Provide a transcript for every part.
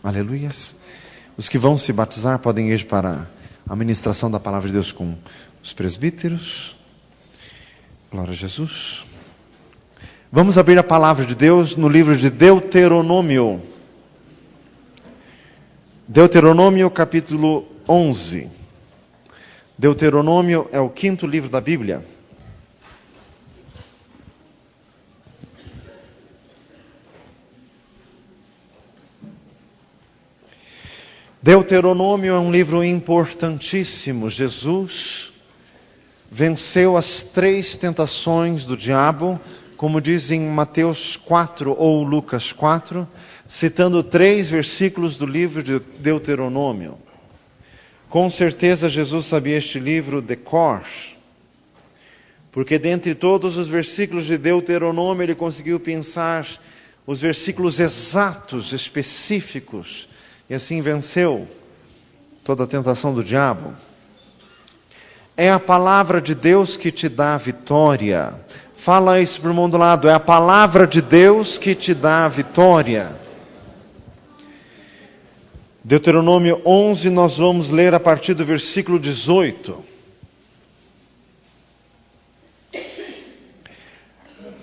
Aleluias. Os que vão se batizar podem ir para a ministração da palavra de Deus com os presbíteros. Glória a Jesus. Vamos abrir a palavra de Deus no livro de Deuteronômio. Deuteronômio capítulo 11. Deuteronômio é o 5º livro da Bíblia. Deuteronômio é um livro importantíssimo. Jesus venceu as 3 tentações do diabo, como diz em Mateus 4 ou Lucas 4, citando 3 versículos do livro de Deuteronômio. Com certeza Jesus sabia este livro de cor, porque dentre todos os versículos de Deuteronômio ele conseguiu pensar os versículos exatos, específicos, e assim venceu toda a tentação do diabo. É a palavra de Deus que te dá a vitória. Fala isso para o irmão do lado. É a palavra de Deus que te dá a vitória. Deuteronômio 11, nós vamos ler a partir do versículo 18.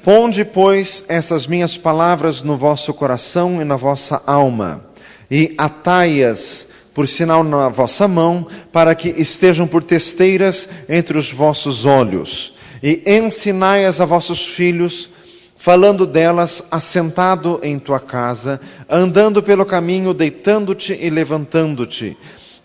Ponde, pois, essas minhas palavras no vosso coração e na vossa alma, e atai-as por sinal na vossa mão, para que estejam por testeiras entre os vossos olhos. E ensinai-as a vossos filhos, falando delas assentado em tua casa, andando pelo caminho, deitando-te e levantando-te.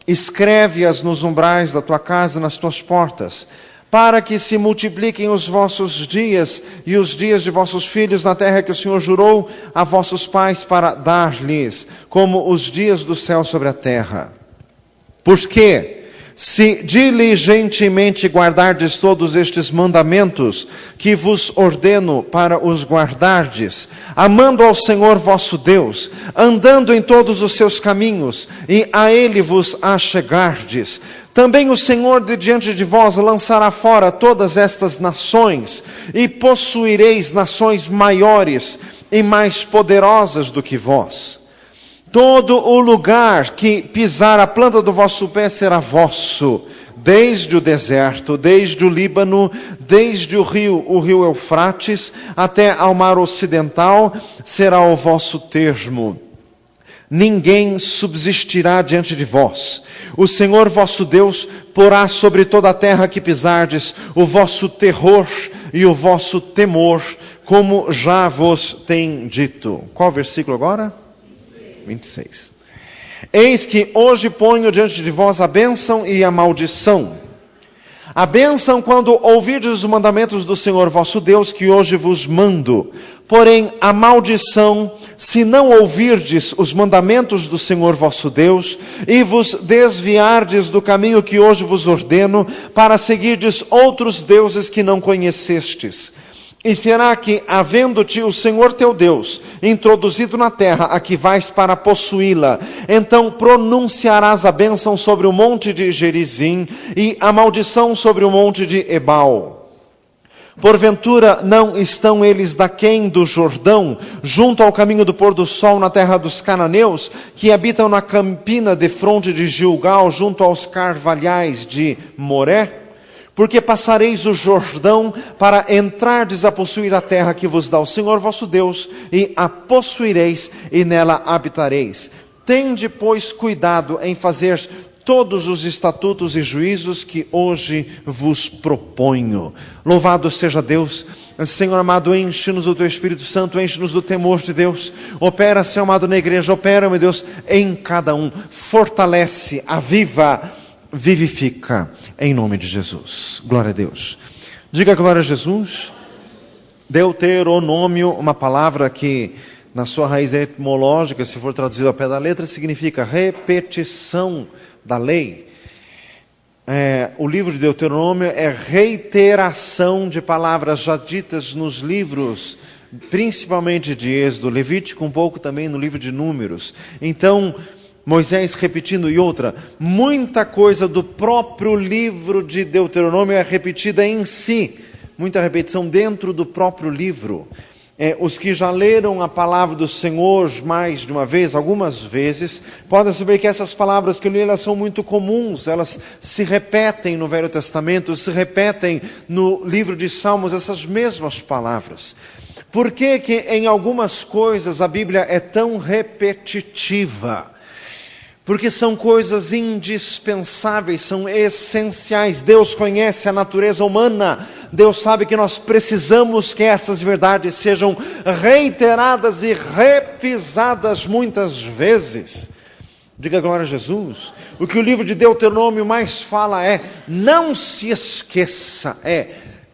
Escreve-as nos umbrais da tua casa, nas tuas portas, para que se multipliquem os vossos dias e os dias de vossos filhos na terra que o Senhor jurou a vossos pais para dar-lhes, como os dias do céu sobre a terra. Porque se diligentemente guardardes todos estes mandamentos que vos ordeno para os guardardes, amando ao Senhor vosso Deus, andando em todos os seus caminhos, e a Ele vos achegardes, também o Senhor de diante de vós lançará fora todas estas nações, e possuireis nações maiores e mais poderosas do que vós. Todo o lugar que pisar a planta do vosso pé será vosso, desde o deserto, desde o Líbano, desde o rio Eufrates, até ao mar ocidental, será o vosso termo. Ninguém subsistirá diante de vós. O Senhor vosso Deus porá sobre toda a terra que pisardes o vosso terror e o vosso temor, como já vos tem dito. Qual versículo agora? 26. Eis que hoje ponho diante de vós a bênção e a maldição. A bênção quando ouvirdes os mandamentos do Senhor vosso Deus, que hoje vos mando. Porém, a maldição, se não ouvirdes os mandamentos do Senhor vosso Deus, e vos desviardes do caminho que hoje vos ordeno, para seguirdes outros deuses que não conhecestes. E será que, havendo-te o Senhor teu Deus introduzido na terra a que vais para possuí-la, então pronunciarás a bênção sobre o monte de Gerizim e a maldição sobre o monte de Ebal. Porventura não estão eles daquém do Jordão, junto ao caminho do pôr do sol na terra dos cananeus, que habitam na campina defronte de Gilgal, junto aos carvalhais de Moré? Porque passareis o Jordão para entrardes a possuir a terra que vos dá o Senhor vosso Deus, e a possuireis e nela habitareis. Tende, pois, cuidado em fazer todos os estatutos e juízos que hoje vos proponho. Louvado seja Deus. Senhor amado, enche-nos do Teu Espírito Santo, enche-nos do temor de Deus. Opera, Senhor amado, na igreja, opera, meu Deus, em cada um. Fortalece, aviva, vivifica, em nome de Jesus. Glória a Deus. Diga glória a Jesus. Deuteronômio, uma palavra que na sua raiz etimológica, se for traduzido ao pé da letra, significa repetição da lei. O livro de Deuteronômio é reiteração de palavras já ditas nos livros, principalmente de Êxodo, Levítico, um pouco também no livro de Números. Então, Moisés repetindo, e outra, muita coisa do próprio livro de Deuteronômio é repetida em si, muita repetição dentro do próprio livro. Os que já leram a palavra do Senhor mais de uma vez, algumas vezes, podem saber que essas palavras que eu li, elas são muito comuns, elas se repetem no Velho Testamento, se repetem no livro de Salmos, essas mesmas palavras. Por que que em algumas coisas a Bíblia é tão repetitiva? Porque são coisas indispensáveis, são essenciais. Deus conhece a natureza humana. Deus sabe que nós precisamos que essas verdades sejam reiteradas e repisadas muitas vezes. Diga glória a Jesus. O que o livro de Deuteronômio mais fala é: não se esqueça,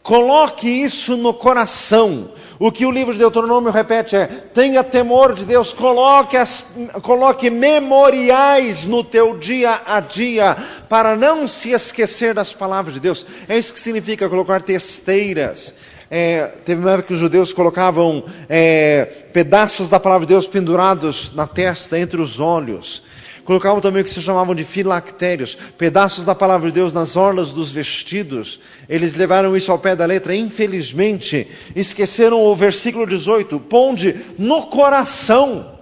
coloque isso no coração. O que o livro de Deuteronômio repete é: tenha temor de Deus, coloque memoriais no teu dia a dia, para não se esquecer das palavras de Deus. É isso que significa colocar testeiras. Teve uma época que os judeus colocavam pedaços da palavra de Deus pendurados na testa, entre os olhos. Colocavam também o que se chamavam de filactérios, pedaços da palavra de Deus nas orlas dos vestidos. Eles levaram isso ao pé da letra. Infelizmente, esqueceram o versículo 18, ponde no coração.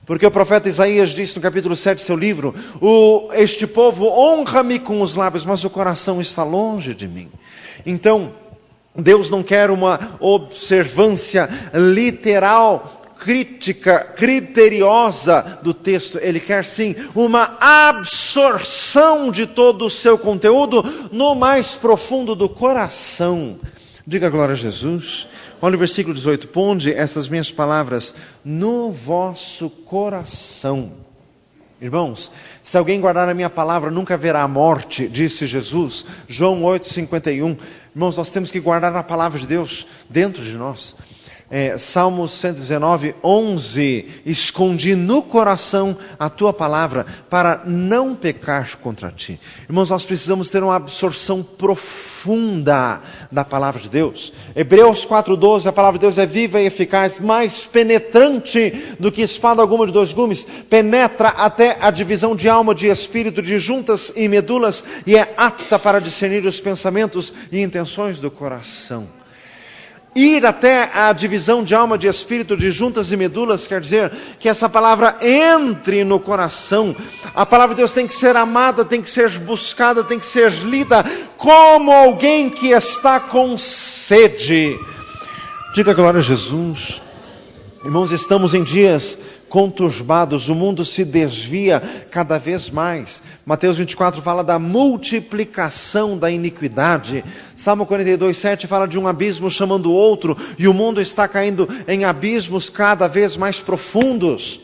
Porque o profeta Isaías disse no capítulo 7 do seu livro: este povo honra-me com os lábios, mas o coração está longe de mim. Então, Deus não quer uma observância literal, crítica, criteriosa do texto. Ele quer sim uma absorção de todo o seu conteúdo no mais profundo do coração. Diga glória a Jesus. Olha o versículo 18: ponde essas minhas palavras no vosso coração. Irmãos, se alguém guardar a minha palavra, nunca verá a morte, disse Jesus. João 8,51. Irmãos, nós temos que guardar a palavra de Deus dentro de nós. Salmos 119, 11, escondi no coração a tua palavra para não pecar contra ti. Irmãos, nós precisamos ter uma absorção profunda da palavra de Deus. Hebreus 4,12, a palavra de Deus é viva e eficaz, mais penetrante do que espada alguma de dois gumes, penetra até a divisão de alma, de espírito, de juntas e medulas, e é apta para discernir os pensamentos e intenções do coração. Ir até a divisão de alma, de espírito, de juntas e medulas, quer dizer que essa palavra entre no coração. A palavra de Deus tem que ser amada, tem que ser buscada, tem que ser lida como alguém que está com sede. Diga glória a Jesus. Irmãos, estamos em dias conturbados, o mundo se desvia cada vez mais. Mateus 24 fala da multiplicação da iniquidade. Salmo 42, 7 fala de um abismo chamando o outro, e o mundo está caindo em abismos cada vez mais profundos.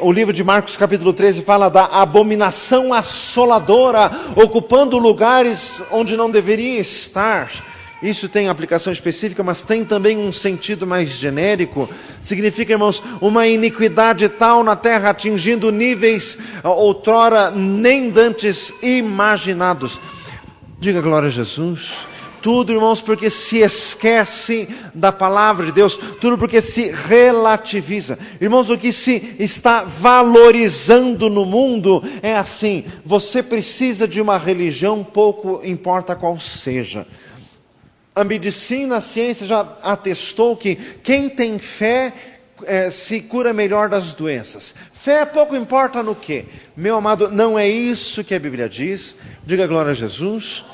O livro de Marcos capítulo 13 fala da abominação assoladora, ocupando lugares onde não deveria estar. Isso tem aplicação específica, mas tem também um sentido mais genérico. Significa, irmãos, uma iniquidade tal na terra, atingindo níveis outrora nem dantes imaginados. Diga glória a Jesus. Tudo, irmãos, porque se esquece da palavra de Deus. Tudo porque se relativiza. Irmãos, o que se está valorizando no mundo é assim: você precisa de uma religião, pouco importa qual seja. A medicina, a ciência já atestou que quem tem fé se cura melhor das doenças. Fé pouco importa no quê? Meu amado, não é isso que a Bíblia diz. Diga glória a Jesus.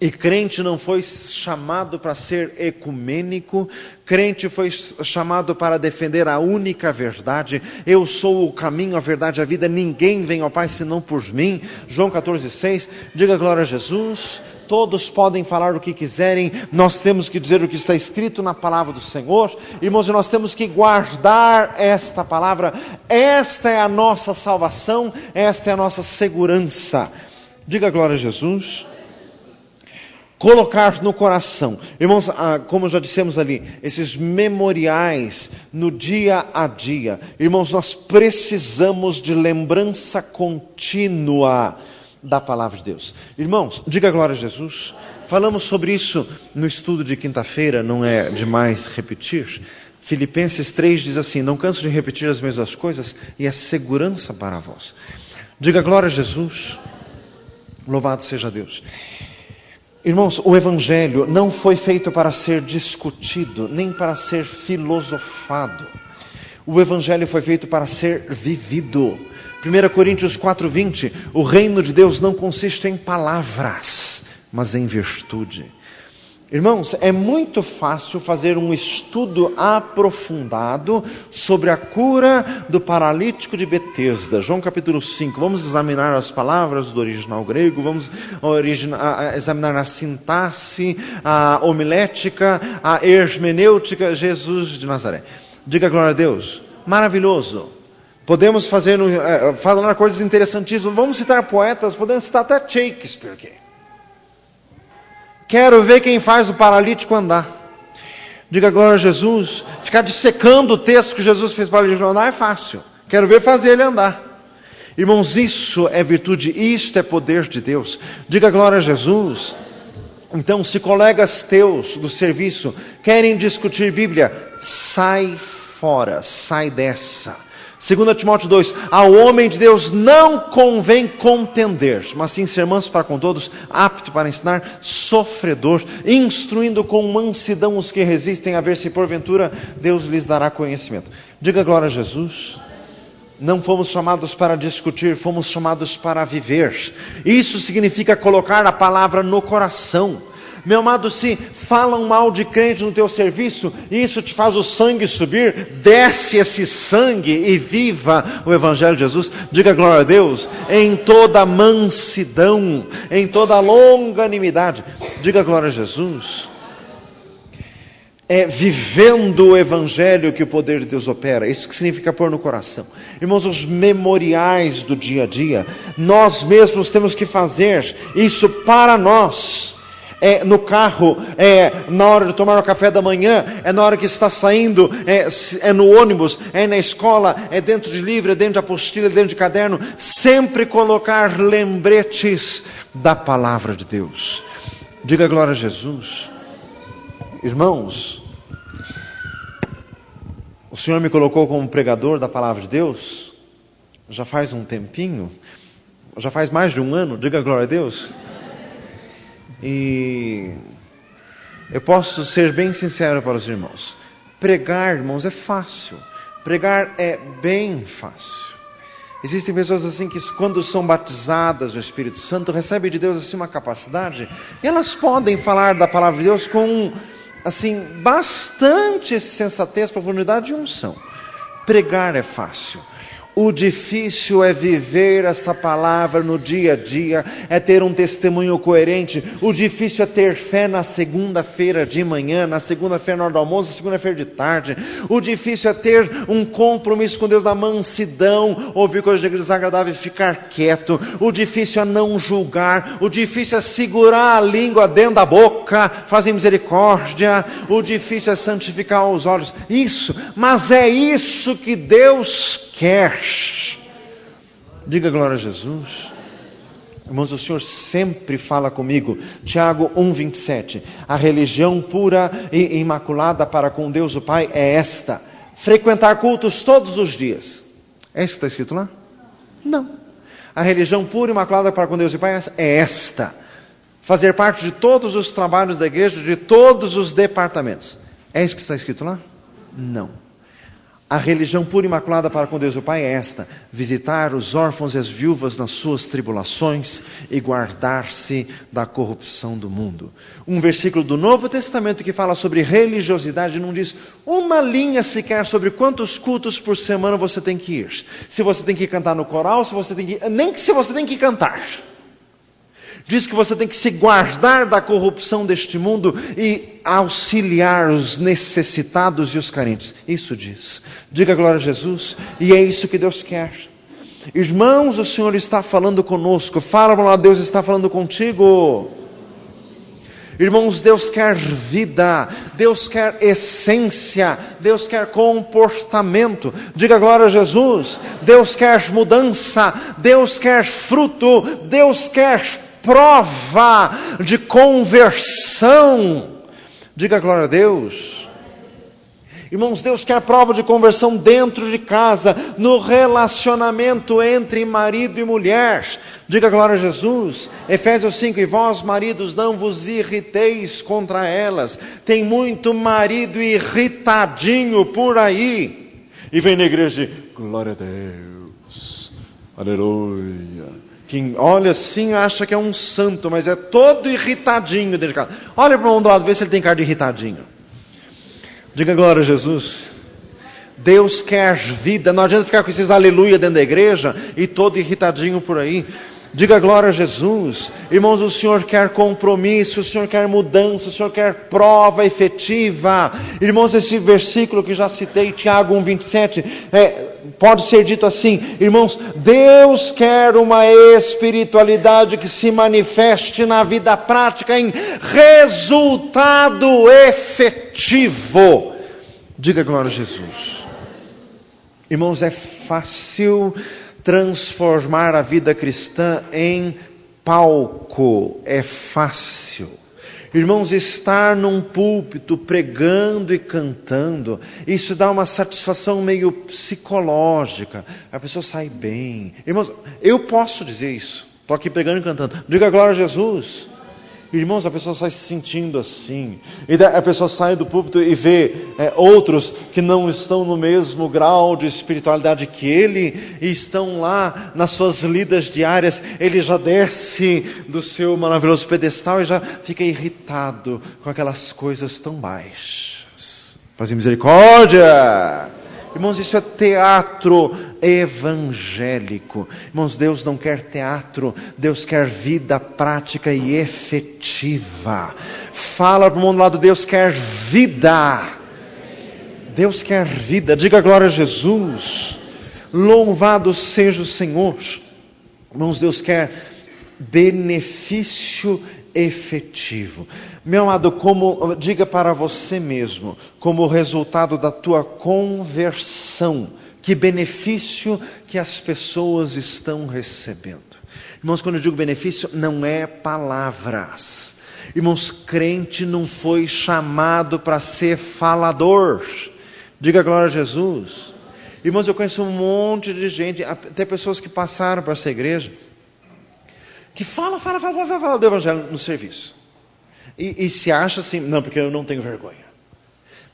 E crente não foi chamado para ser ecumênico, crente foi chamado para defender a única verdade. Eu sou o caminho, a verdade e a vida, ninguém vem ao Pai senão por mim. João 14, 6, diga glória a Jesus. Todos podem falar o que quiserem, nós temos que dizer o que está escrito na palavra do Senhor. Irmãos, nós temos que guardar esta palavra. Esta é a nossa salvação, esta é a nossa segurança. Diga glória a Jesus. Colocar no coração. Irmãos, como já dissemos ali, esses memoriais no dia a dia. Irmãos, nós precisamos de lembrança contínua da palavra de Deus. Irmãos, diga glória a Jesus. Falamos sobre isso no estudo de quinta-feira, não é demais repetir. Filipenses 3 diz assim: não canso de repetir as mesmas coisas, e é segurança para vós. Diga glória a Jesus. Louvado seja Deus. Irmãos, o Evangelho não foi feito para ser discutido, nem para ser filosofado. O Evangelho foi feito para ser vivido. 1 Coríntios 4:20, o reino de Deus não consiste em palavras, mas em virtude. Irmãos, é muito fácil fazer um estudo aprofundado sobre a cura do paralítico de Betesda. João capítulo 5, vamos examinar as palavras do original grego, vamos examinar a sintaxe, a homilética, a hermenêutica, Jesus de Nazaré. Diga glória a Deus, maravilhoso. Podemos falar coisas interessantíssimas, vamos citar poetas, podemos citar até Shakespeare aqui. Quero ver quem faz o paralítico andar. Diga glória a Jesus. Ficar dissecando o texto que Jesus fez para o paralítico andar é fácil. Quero ver fazer ele andar. Irmãos, isso é virtude, isto é poder de Deus. Diga glória a Jesus. Então, se colegas teus do serviço querem discutir Bíblia, sai fora, sai dessa. 2 Timóteo 2, ao homem de Deus não convém contender, mas sim ser manso para com todos, apto para ensinar, sofredor, instruindo com mansidão os que resistem, a ver se porventura Deus lhes dará conhecimento. Diga glória a Jesus. Não fomos chamados para discutir, fomos chamados para viver. Isso significa colocar a palavra no coração. Meu amado, se falam mal de crente no teu serviço, isso te faz o sangue subir, desce esse sangue e viva o Evangelho de Jesus. Diga glória a Deus, em toda mansidão, em toda longanimidade. Diga glória a Jesus. É vivendo o Evangelho que o poder de Deus opera. Isso que significa pôr no coração. Irmãos, os memoriais do dia a dia, nós mesmos temos que fazer isso para nós. É no carro, é na hora de tomar o café da manhã, é na hora que está saindo, é no ônibus, é na escola, é dentro de livro, é dentro de apostila, é dentro de caderno. Sempre colocar lembretes da palavra de Deus. Diga glória a Jesus. Irmãos, o Senhor me colocou como pregador da palavra de Deus, já faz um tempinho, já faz mais de um ano, diga glória a Deus. E eu posso ser bem sincero para os irmãos. Pregar, irmãos, é fácil. Pregar é bem fácil. Existem pessoas assim que quando são batizadas no Espírito Santo, recebem de Deus assim uma capacidade, e elas podem falar da palavra de Deus com assim bastante sensatez, profundidade e unção. Pregar é fácil. O difícil é viver essa palavra no dia a dia, é ter um testemunho coerente. O difícil é ter fé na segunda-feira de manhã, na segunda-feira na hora do almoço, na segunda-feira de tarde. O difícil é ter um compromisso com Deus na mansidão, ouvir coisas desagradáveis e ficar quieto. O difícil é não julgar. O difícil é segurar a língua dentro da boca, fazer misericórdia. O difícil é santificar os olhos. Isso, mas é isso que Deus quer. Diga glória a Jesus. Irmãos, o Senhor sempre fala comigo. Tiago 1:27. A religião pura e imaculada para com Deus o Pai é esta: frequentar cultos todos os dias. É isso que está escrito lá? Não. A religião pura e imaculada para com Deus o Pai é esta: fazer parte de todos os trabalhos da igreja, de todos os departamentos. É isso que está escrito lá? Não. A religião pura e imaculada para com Deus o Pai é esta: visitar os órfãos e as viúvas nas suas tribulações e guardar-se da corrupção do mundo. Um versículo do Novo Testamento que fala sobre religiosidade não diz uma linha sequer sobre quantos cultos por semana você tem que ir. Se você tem que cantar no coral, nem se você tem que cantar. Diz que você tem que se guardar da corrupção deste mundo e auxiliar os necessitados e os carentes. Isso diz. Diga glória a Jesus. E é isso que Deus quer. Irmãos, o Senhor está falando conosco. Fala para lá, Deus está falando contigo. Irmãos, Deus quer vida, Deus quer essência, Deus quer comportamento. Diga glória a Jesus. Deus quer mudança, Deus quer fruto, Deus quer prova de conversão. Diga glória a Deus. Irmãos, Deus quer prova de conversão dentro de casa, no relacionamento entre marido e mulher. Diga glória a Jesus. Efésios 5, e vós maridos não vos irriteis contra elas. Tem muito marido irritadinho por aí. E vem na igreja, glória a Deus, aleluia. Quem olha assim acha que é um santo, mas é todo irritadinho dentro de casa. Olha para o irmão do lado, vê se ele tem cara de irritadinho. Diga glória a Jesus. Deus quer vida. Não adianta ficar com esses aleluia dentro da igreja e todo irritadinho por aí. Diga glória a Jesus. Irmãos, o Senhor quer compromisso, o Senhor quer mudança, o Senhor quer prova efetiva. Irmãos, esse versículo que já citei, Tiago 1:27, pode ser dito assim: irmãos, Deus quer uma espiritualidade que se manifeste na vida prática em resultado efetivo. Diga glória a Jesus. Irmãos, é fácil transformar a vida cristã em palco, é fácil. Irmãos, estar num púlpito pregando e cantando, isso dá uma satisfação meio psicológica, a pessoa sai bem. Irmãos, eu posso dizer isso, estou aqui pregando e cantando, diga glória a Jesus. Irmãos, a pessoa sai se sentindo assim, e a pessoa sai do púlpito e vê outros que não estão no mesmo grau de espiritualidade que ele, e estão lá nas suas lidas diárias, ele já desce do seu maravilhoso pedestal e já fica irritado com aquelas coisas tão baixas. Fazer misericórdia! Irmãos, isso é teatro evangélico. Irmãos, Deus não quer teatro, Deus quer vida prática e efetiva. Fala para o mundo do lado, Deus quer vida. Deus quer vida, diga glória a Jesus. Louvado seja o Senhor. Irmãos, Deus quer benefício efetivo. Meu amado, diga para você mesmo, como resultado da tua conversão, que benefício que as pessoas estão recebendo. Irmãos, quando eu digo benefício, não é palavras. Irmãos, crente não foi chamado para ser falador. Diga glória a Jesus. Irmãos, eu conheço um monte de gente, até pessoas que passaram para essa igreja, que fala do evangelho no serviço. E se acha assim, não, porque eu não tenho vergonha.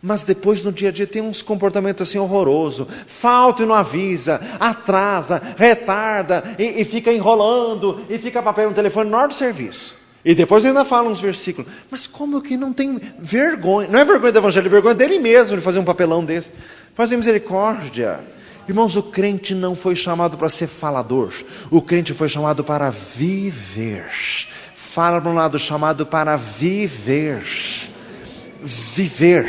Mas depois no dia a dia tem uns comportamentos assim horrorosos. Falta e não avisa, atrasa, retarda, e fica enrolando, e fica papel no telefone na hora do serviço. E depois ainda fala uns versículos. Mas como que não tem vergonha? Não é vergonha do evangelho, é vergonha dele mesmo de fazer um papelão desse. Fazer misericórdia. Irmãos, o crente não foi chamado para ser falador. O crente foi chamado para viver. Fala para um lado, chamado para viver. Viver.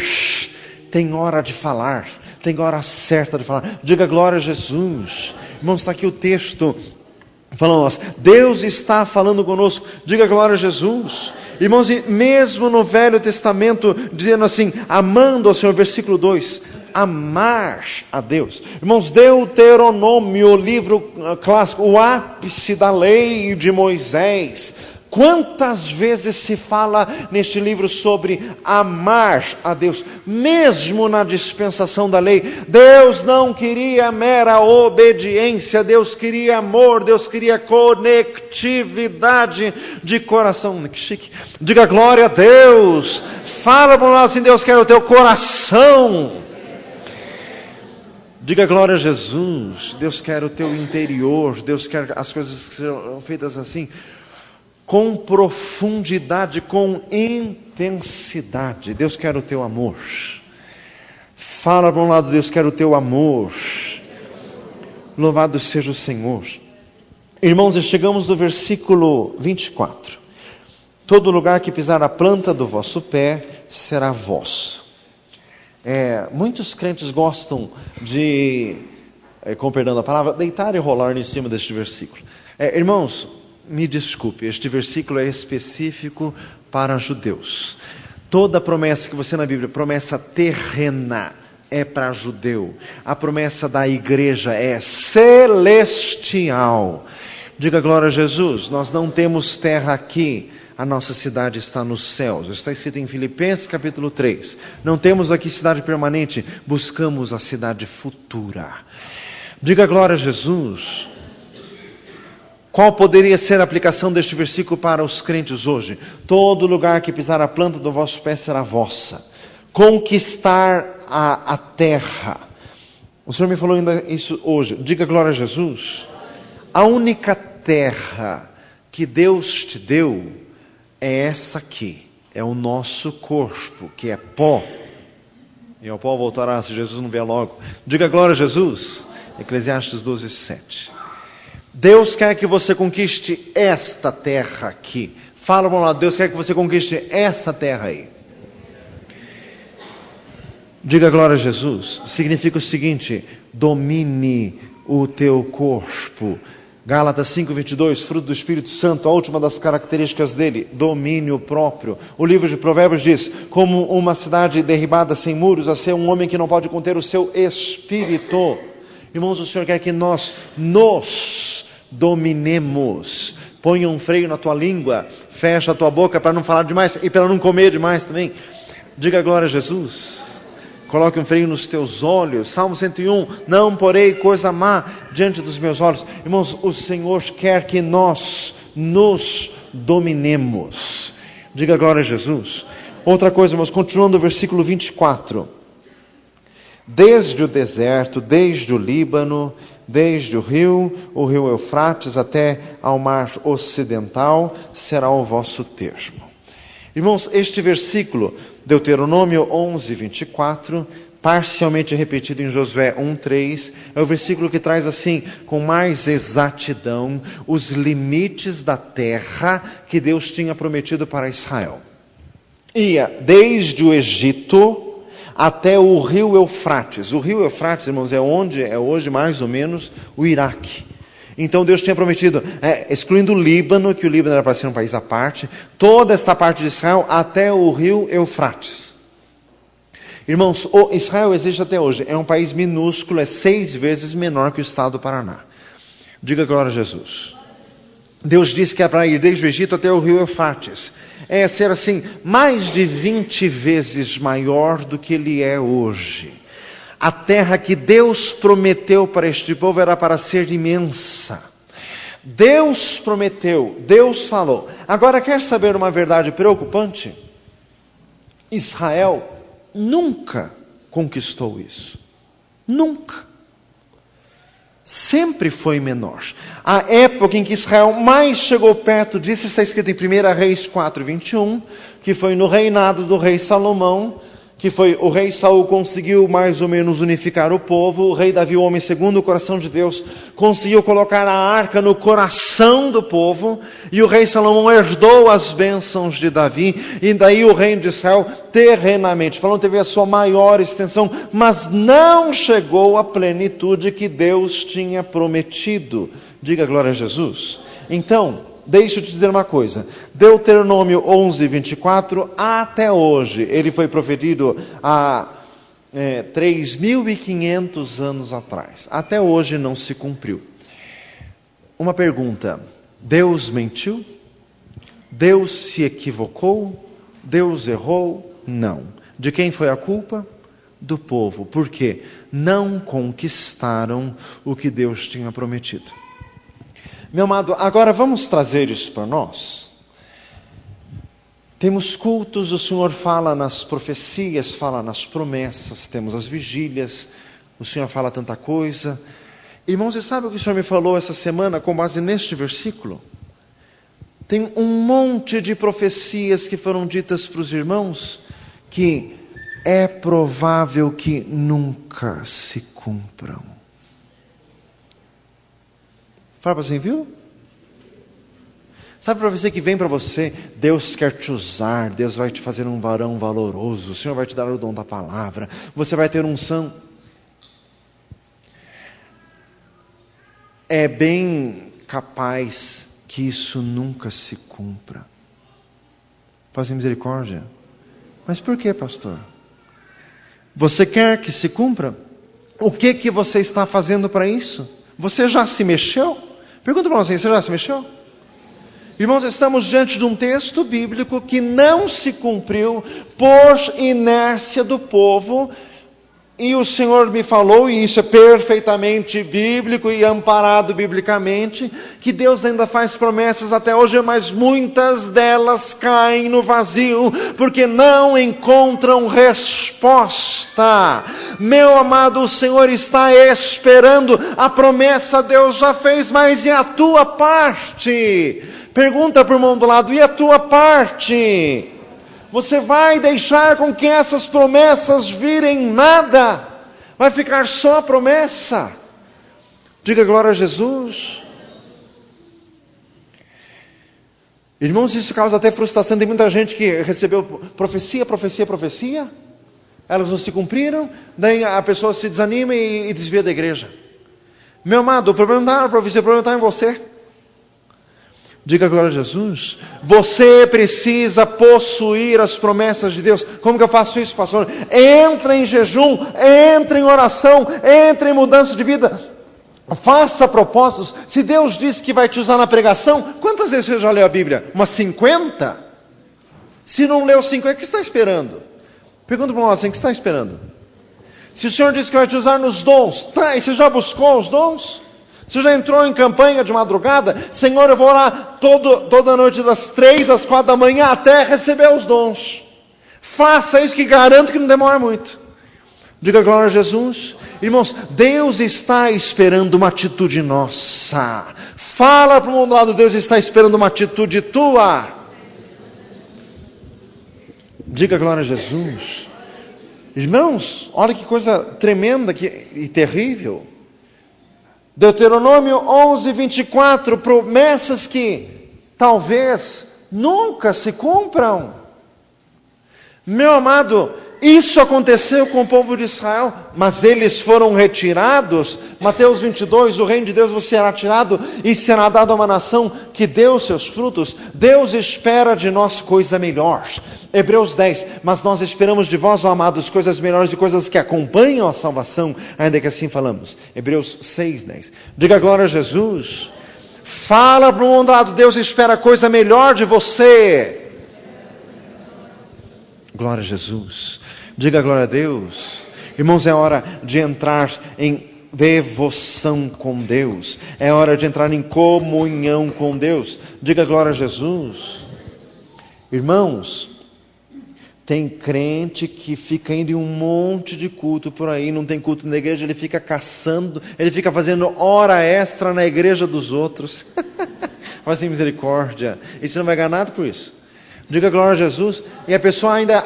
Tem hora de falar, tem hora certa de falar. Diga glória a Jesus. Irmãos, está aqui o texto falando nós. Deus está falando conosco. Diga glória a Jesus. Irmãos, e mesmo no Velho Testamento, dizendo assim, amando ao Senhor, versículo 2, amar a Deus. Irmãos, Deuteronômio, o livro clássico, o ápice da lei de Moisés. Quantas vezes se fala neste livro sobre amar a Deus, mesmo na dispensação da lei. Deus não queria mera obediência, Deus queria amor, Deus queria conectividade de coração. Que chique. Diga glória a Deus. Fala para nós assim, Deus quer o teu coração. Diga glória a Jesus. Deus quer o teu interior, Deus quer as coisas que sejam feitas assim, com profundidade, com intensidade. Deus quer o teu amor. Fala para um lado, Deus quer o teu amor. Louvado seja o Senhor. Irmãos, e chegamos no versículo 24. Todo lugar que pisar a planta do vosso pé será vosso. Muitos crentes gostam de, com perdão da palavra, deitar e rolar em cima deste versículo. Irmãos, me desculpe, este versículo é específico para judeus. Toda promessa que você na Bíblia, promessa terrena, é para judeu. A promessa da igreja é celestial. Diga glória a Jesus. Nós não temos terra aqui. a nossa cidade está nos céus. Está escrito em Filipenses capítulo 3. Não temos aqui cidade permanente, buscamos a cidade futura. Diga glória a Jesus. Qual poderia ser a aplicação deste versículo para os crentes hoje? Todo lugar que pisar a planta do vosso pé será vossa. Conquistar a terra. O Senhor me falou ainda isso hoje. Diga glória a Jesus. A única terra que Deus te deu é essa aqui. É o nosso corpo, que é pó. E ao pó voltará se Jesus não vier logo. Diga glória a Jesus. Eclesiastes 12, 7. Deus quer que você conquiste esta terra aqui. Fala para lá, Deus quer que você conquiste essa terra aí. Diga glória a Jesus. Significa o seguinte: domine o teu corpo. Gálatas 5:22, fruto do Espírito Santo, a última das características dele, domínio próprio. O livro de Provérbios diz: como uma cidade derribada sem muros, a ser um homem que não pode conter o seu espírito. Irmãos, o Senhor quer que nós nos dominemos. Ponha um freio na tua língua, fecha a tua boca para não falar demais e para não comer demais também. Diga glória a Jesus. Coloque um freio nos teus olhos. Salmo 101, não porei coisa má diante dos meus olhos. Irmãos, o Senhor quer que nós nos dominemos. Diga glória a Jesus. Outra coisa, irmãos, continuando o versículo 24. Desde o deserto, desde o Líbano, desde o rio Eufrates até ao mar ocidental, será o vosso termo. Irmãos, este versículo, Deuteronômio 11, 24, parcialmente repetido em Josué 1, 3, é o versículo que traz assim, com mais exatidão, os limites da terra que Deus tinha prometido para Israel. Ia desde o Egito até o rio Eufrates. O rio Eufrates, irmãos, é onde é hoje mais ou menos o Iraque. Então Deus tinha prometido, excluindo o Líbano, que o Líbano era para ser um país à parte, toda esta parte de Israel até o rio Eufrates. Irmãos, Israel existe até hoje, é um país minúsculo, é 6 vezes menor que o estado do Paraná. Diga glória a Jesus. Deus disse que é para ir desde o Egito até o rio Eufrates. É ser assim, mais de 20 vezes maior do que ele é hoje. A terra que Deus prometeu para este povo era para ser imensa. Deus prometeu, Deus falou. Agora, quer saber uma verdade preocupante? Israel nunca conquistou isso. Nunca. Sempre foi menor. A época em que Israel mais chegou perto disso está escrito em 1 Reis 4:21, que foi no reinado do rei Salomão, que foi o rei Saul conseguiu mais ou menos unificar o povo, o rei Davi, o homem segundo o coração de Deus, conseguiu colocar a arca no coração do povo, e o rei Salomão herdou as bênçãos de Davi, e daí o reino de Israel, terrenamente falando, teve a sua maior extensão, mas não chegou à plenitude que Deus tinha prometido. Diga glória a Jesus. Então, deixa eu te dizer uma coisa, Deuteronômio 11, 24, até hoje, ele foi profetido há 3.500 anos atrás, até hoje não se cumpriu. Uma pergunta, Deus mentiu? Deus se equivocou? Deus errou? Não. De quem foi a culpa? Do povo. Por quê? Não conquistaram o que Deus tinha prometido. Meu amado, agora vamos trazer isso para nós. Temos cultos, o Senhor fala nas profecias, fala nas promessas, temos as vigílias, o Senhor fala tanta coisa. Irmãos, você sabe o que o Senhor me falou essa semana com base neste versículo? Tem um monte de profecias que foram ditas para os irmãos, que é provável que nunca se cumpram. Fala para você, viu? Sabe para você que vem para você, Deus quer te usar, Deus vai te fazer um varão valoroso, o Senhor vai te dar o dom da palavra, você vai ter unção. É bem capaz que isso nunca se cumpra. Faça misericórdia. Mas por que, pastor? Você quer que se cumpra? O que você está fazendo para isso? Você já se mexeu? Pergunta para você já se mexeu? Irmãos, estamos diante de um texto bíblico que não se cumpriu por inércia do povo. E o Senhor me falou, e isso é perfeitamente bíblico e amparado biblicamente, que Deus ainda faz promessas até hoje, mas muitas delas caem no vazio, porque não encontram resposta. Meu amado, o Senhor está esperando, a promessa Deus já fez, mas e a tua parte? Pergunta para o irmão do lado, e a tua parte? Você vai deixar com que essas promessas virem nada? Vai ficar só a promessa? Diga glória a Jesus. Irmãos, isso causa até frustração. Tem muita gente que recebeu profecia. Elas não se cumpriram, daí a pessoa se desanima e desvia da igreja. Meu amado, o problema não está na profecia, o problema está em você. Diga glória a Jesus. Você precisa possuir as promessas de Deus. Como que eu faço isso, pastor? Entra em jejum, entra em oração, entra em mudança de vida. Faça propósitos. Se Deus disse que vai te usar na pregação, quantas vezes você já leu a Bíblia? Umas 50? Se não leu 50, o que está esperando? Pergunta para o assim, o que está esperando? Se o Senhor disse que vai te usar nos dons, tá, e você já buscou os dons? Você já entrou em campanha de madrugada? Senhor, eu vou orar toda noite das 3 às 4 da manhã até receber os dons. Faça isso que garanto que não demora muito. Diga glória a Jesus. Irmãos, Deus está esperando uma atitude nossa. Fala para o mundo lá do Deus está esperando uma atitude tua. Diga glória a Jesus. Irmãos, olha que coisa tremenda e terrível. Deuteronômio 11, 24, promessas que talvez nunca se cumpram. Meu amado, isso aconteceu com o povo de Israel, mas eles foram retirados. Mateus 22, o reino de Deus vos será tirado e será dado a uma nação que deu seus frutos. Deus espera de nós coisa melhor. Hebreus 10, mas nós esperamos de vós, ó amados, coisas melhores e coisas que acompanham a salvação, ainda que assim falamos. Hebreus 6, 10. Diga glória a Jesus. Fala para o mundo lado, Deus espera coisa melhor de você. Glória a Jesus. Diga glória a Deus. Irmãos, é hora de entrar em devoção com Deus. É hora de entrar em comunhão com Deus. Diga glória a Jesus. Irmãos, tem crente que fica indo em um monte de culto por aí, não tem culto na igreja, ele fica caçando, ele fica fazendo hora extra na igreja dos outros. Faz misericórdia. E você não vai ganhar nada por isso. Diga glória a Jesus. E a pessoa ainda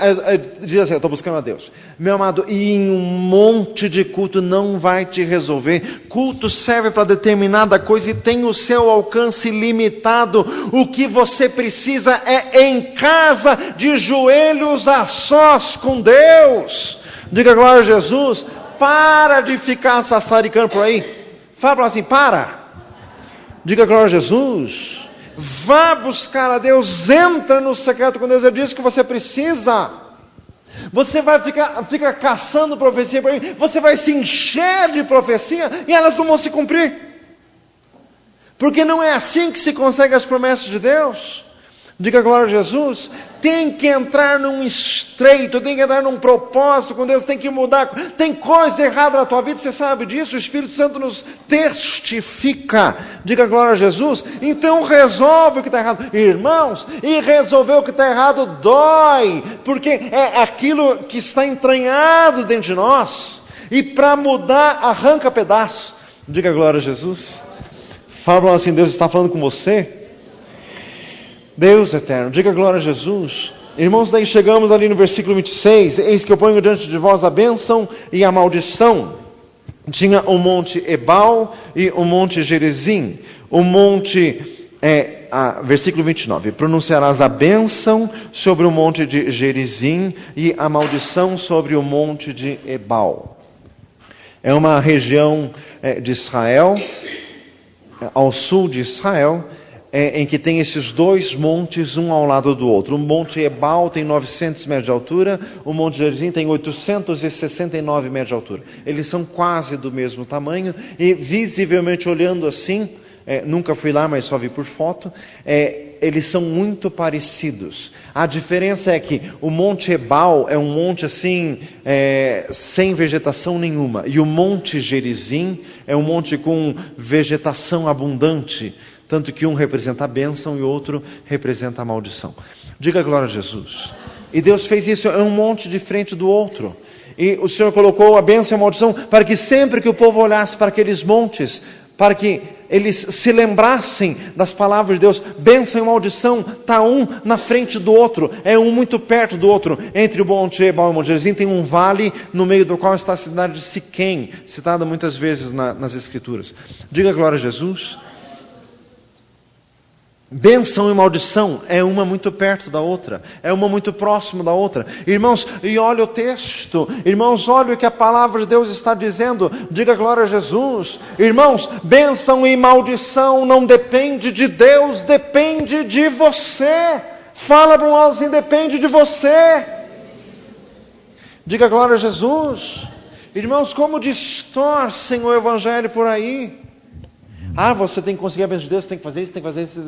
diz assim, eu estou buscando a Deus. Meu amado, e em um monte de culto não vai te resolver. Culto serve para determinada coisa e tem o seu alcance limitado. O que você precisa é em casa, de joelhos a sós com Deus. Diga glória a Jesus. Para de ficar sassaricando por aí. Fala assim, para. Diga glória a Jesus. Vá buscar a Deus, entra no secreto com Deus, é disso que você precisa. Você vai ficar caçando profecia por aí, você vai se encher de profecia e elas não vão se cumprir. Porque não é assim que se consegue as promessas de Deus. Diga glória a Jesus. Tem que entrar num estreito, tem que entrar num propósito com Deus, tem que mudar. Tem coisa errada na tua vida, você sabe disso, o Espírito Santo nos testifica. Diga glória a Jesus. Então resolve o que está errado. Irmãos, e resolver o que está errado dói, porque é aquilo que está entranhado dentro de nós, e para mudar arranca pedaço. Diga glória a Jesus. Fala assim, Deus está falando com você. Deus eterno, diga glória a Jesus. Irmãos, daí chegamos ali no versículo 26, eis que eu ponho diante de vós a bênção e a maldição. Tinha o monte Ebal e o monte Gerizim. O monte, versículo 29, pronunciarás a bênção sobre o monte de Gerizim e a maldição sobre o monte de Ebal. É uma região de Israel, ao sul de Israel, em que tem esses dois montes um ao lado do outro. O monte Ebal tem 900 metros de altura, o monte Gerizim tem 869 metros de altura. Eles são quase do mesmo tamanho e visivelmente olhando assim, nunca fui lá, mas só vi por foto, eles são muito parecidos. A diferença é que o Monte Ebal é um monte assim, sem vegetação nenhuma. E o Monte Gerizim é um monte com vegetação abundante. Tanto que um representa a bênção e o outro representa a maldição. Diga glória a Jesus. E Deus fez isso, é um monte diferente do outro. E o Senhor colocou a bênção e a maldição para que sempre que o povo olhasse para aqueles montes, para que eles se lembrassem das palavras de Deus, bênção e maldição, está um na frente do outro, é um muito perto do outro. Entre o Monte Ebal e o Monte Gerizim tem um vale no meio do qual está a cidade de Siquém, citada muitas vezes nas Escrituras. Diga glória a Jesus. Bênção e maldição é uma muito perto da outra, é uma muito próximo da outra. Irmãos, e olha o texto, irmãos, olha o que a palavra de Deus está dizendo, diga glória a Jesus. Irmãos, bênção e maldição não depende de Deus, depende de você. Fala para um alto assim, depende de você. Diga glória a Jesus. Irmãos, como distorcem o evangelho por aí. Você tem que conseguir a bênção de Deus, você tem que fazer isso, tem que fazer isso.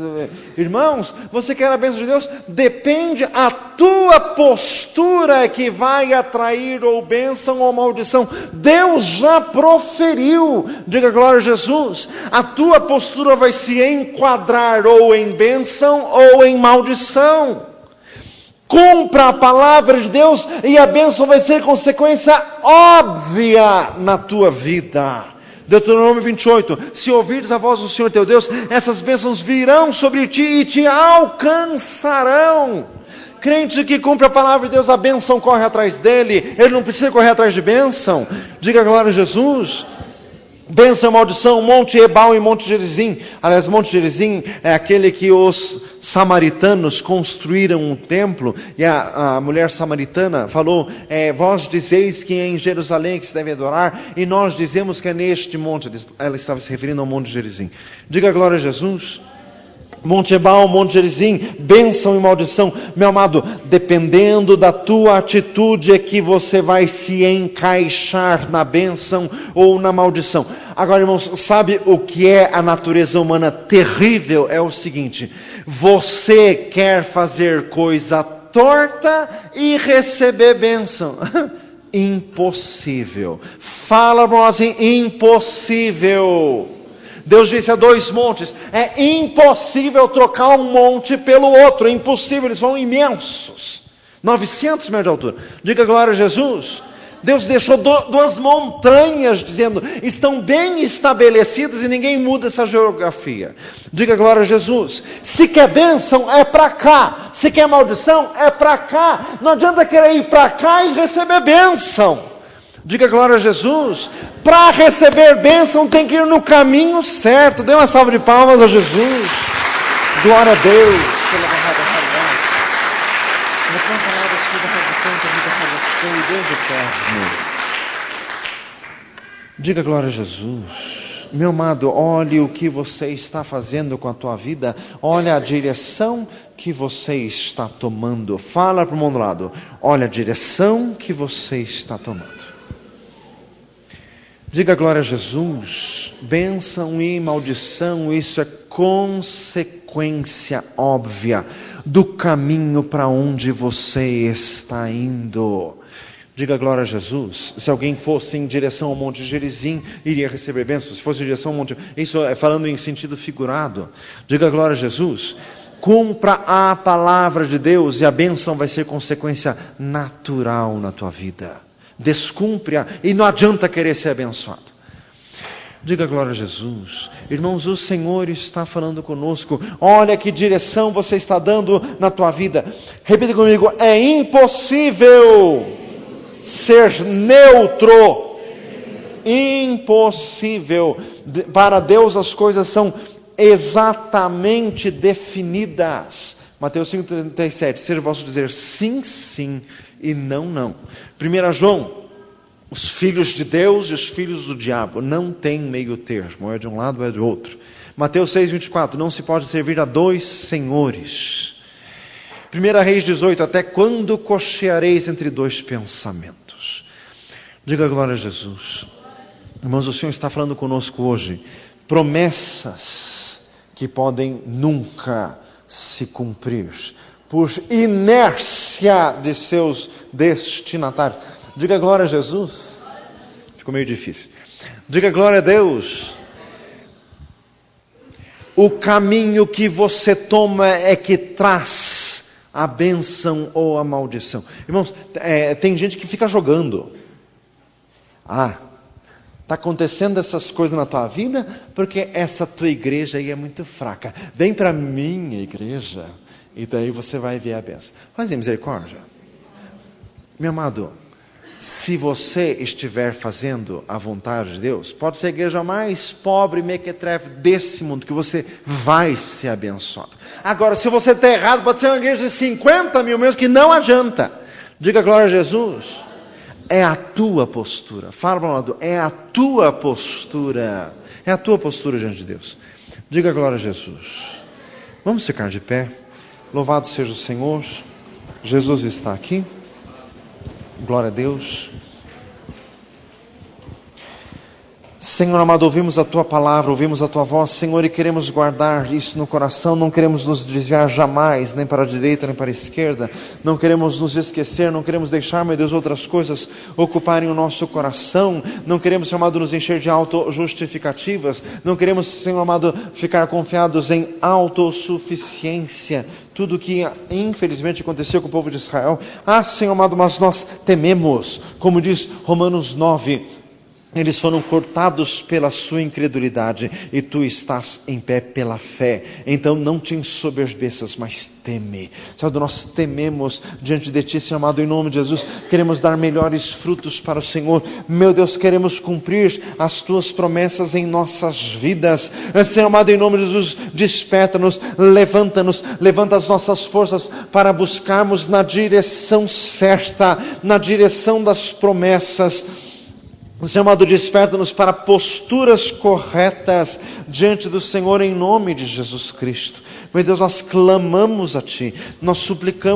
Irmãos, você quer a bênção de Deus? Depende a tua postura que vai atrair ou bênção ou maldição. Deus já proferiu, diga glória a Jesus. A tua postura vai se enquadrar ou em bênção ou em maldição. Cumpra a palavra de Deus e a bênção vai ser consequência óbvia na tua vida. Deuteronômio 28, se ouvires a voz do Senhor teu Deus, essas bênçãos virão sobre ti e te alcançarão. Crente que cumpre a palavra de Deus, a bênção corre atrás dele, ele não precisa correr atrás de bênção. Diga glória a Jesus. Bênção e maldição, Monte Ebal e Monte Gerizim. Aliás, Monte Gerizim é aquele que os samaritanos construíram um templo, e a mulher samaritana falou, vós dizeis que é em Jerusalém que se deve adorar, e nós dizemos que é neste monte. Ela estava se referindo ao Monte Gerizim. Diga glória a Jesus. Monte Ebal, Monte Gerizim, bênção e maldição. Meu amado, dependendo da tua atitude é que você vai se encaixar na bênção ou na maldição. Agora, irmãos, sabe o que é a natureza humana terrível? É o seguinte, você quer fazer coisa torta e receber bênção. Impossível. Fala para nós assim, impossível. Deus disse a 2 montes, é impossível trocar um monte pelo outro, é impossível, eles são imensos, 900 metros de altura. Diga glória a Jesus. Deus deixou 2 montanhas, dizendo, estão bem estabelecidas e ninguém muda essa geografia. Diga glória a Jesus. Se quer bênção, é para cá, se quer maldição, é para cá. Não adianta querer ir para cá e receber bênção. Diga glória a Jesus. Para receber bênção tem que ir no caminho certo. Dê uma salva de palmas a Jesus. Glória a Deus. Diga glória a Jesus. Meu amado, olhe o que você está fazendo com a tua vida. Olha a direção que você está tomando. Fala para o mundo do lado. Olha a direção que você está tomando. Diga glória a Jesus. Bênção e maldição, isso é consequência óbvia do caminho para onde você está indo. Diga glória a Jesus. Se alguém fosse em direção ao Monte Gerizim, iria receber bênção. Se fosse em direção ao Monte... Isso é falando em sentido figurado. Diga glória a Jesus. Cumpra a palavra de Deus e a bênção vai ser consequência natural na tua vida. Descumpre-a e não adianta querer ser abençoado. Diga glória a Jesus. Irmãos, o Senhor está falando conosco. Olha que direção você está dando na tua vida. Repita comigo, é impossível ser neutro. Impossível. Para Deus as coisas são exatamente definidas. Mateus 5,37, seja vosso dizer sim, sim e não, não. 1 João, os filhos de Deus e os filhos do diabo não tem meio termo, é de um lado ou é do outro. Mateus 6,24, não se pode servir a 2 senhores. 1 Reis 18, até quando cocheareis entre 2 pensamentos? Diga glória a Jesus. Irmãos, o Senhor está falando conosco hoje, promessas que podem nunca se cumprir, por inércia de seus destinatários. Diga glória a Jesus. Ficou meio difícil. Diga glória a Deus. O caminho que você toma é que traz a bênção ou a maldição. Irmãos, tem gente que fica jogando. Está acontecendo essas coisas na tua vida porque essa tua igreja aí é muito fraca. Vem para a minha igreja e daí você vai ver a bênção. Faz misericórdia. Meu amado, se você estiver fazendo a vontade de Deus, pode ser a igreja mais pobre, mequetrefe desse mundo, que você vai ser abençoado. Agora, se você está errado, pode ser uma igreja de 50 mil mesmo, que não adianta. Diga glória a Jesus. É a tua postura. Fala para o lado, é a tua postura. É a tua postura diante de Deus. Diga glória a Jesus. Vamos ficar de pé. Louvado seja o Senhor. Jesus está aqui. Glória a Deus. Senhor amado, ouvimos a Tua palavra, ouvimos a Tua voz, Senhor, e queremos guardar isso no coração, não queremos nos desviar jamais, nem para a direita, nem para a esquerda, não queremos nos esquecer, não queremos deixar, meu Deus, outras coisas ocuparem o nosso coração, não queremos, Senhor amado, nos encher de auto-justificativas, não queremos, Senhor amado, ficar confiados em autossuficiência, tudo que infelizmente aconteceu com o povo de Israel. Senhor amado, mas nós tememos, como diz Romanos 9, eles foram cortados pela sua incredulidade e tu estás em pé pela fé. Então não te ensoberbeças, mas teme. Senhor, nós tememos diante de ti, Senhor amado, em nome de Jesus. Queremos dar melhores frutos para o Senhor. Meu Deus, queremos cumprir as tuas promessas em nossas vidas. Senhor amado, em nome de Jesus, desperta-nos, levanta-nos, levanta as nossas forças para buscarmos na direção certa, na direção das promessas. Senhor amado, desperta-nos para posturas corretas diante do Senhor em nome de Jesus Cristo. Meu Deus, nós clamamos a Ti, nós suplicamos